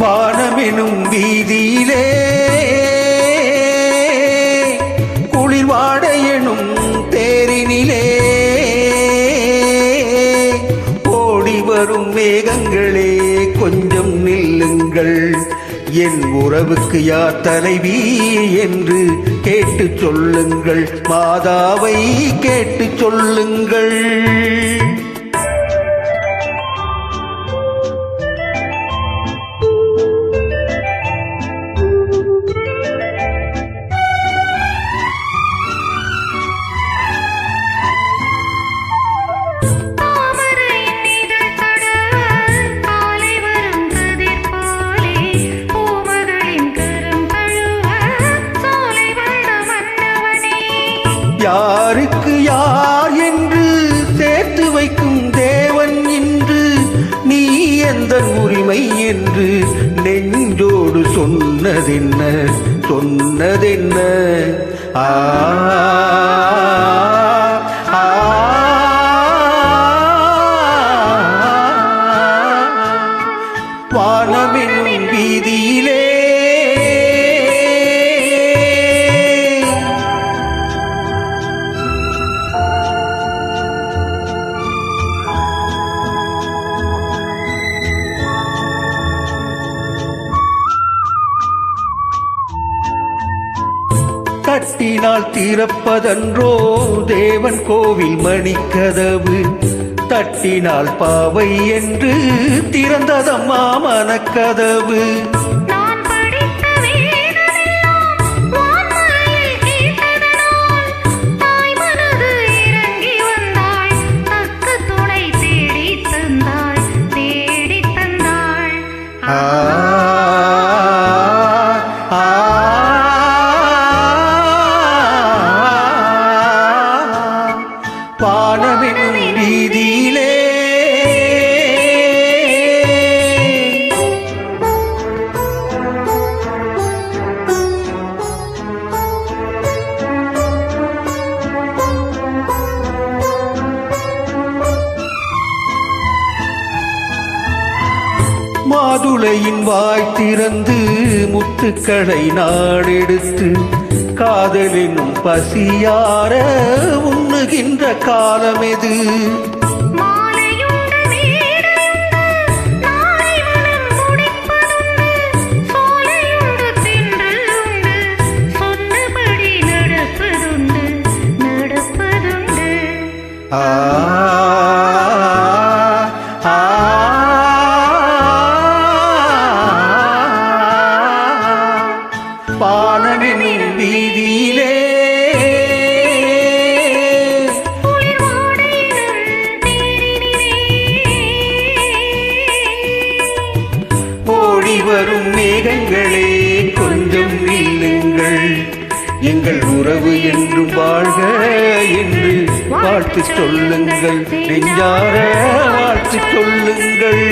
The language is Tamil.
வானமெனும் வீதியிலே குளிர்வாட எனும் தேரினிலே ஓடி வரும் மேகங்களே கொஞ்சம் நில்லுங்கள். என் உறவுக்கு யார் தலைவி என்று கேட்டு சொல்லுங்கள். மாதாவை கேட்டு சொல்லுங்கள். யாருக்கு யார் என்று சேர்த்து வைக்கும் தேவன் இன்று நீ எந்த உரிமை என்று நெஞ்சோடு சொன்னதென்ன சொன்னதென்ன? ஆ வானமெனும் வீதியிலே தட்டினால் திறப்பதன்றோ தேவன் கோவில் மணிக்கதவு? தட்டினால் பாவை என்று திறந்ததம்மா மனக்கதவு. வானமெனும் வீதியிலே மாதுளையின் வாய் திறந்து முத்துக்களை நாடெடுத்து காதலினும் பசியார உண்ணுகின்ற காலம் எது? வானமெனும் வீதியிலே ஓடி வரும் மேகங்களே கொஞ்சம் நில்லுங்கள். எங்கள் உறவு என்றும் வாழ்க என்று வாழ்த்து சொல்லுங்கள். நெஞ்சார வாழ்த்து சொல்லுங்கள்.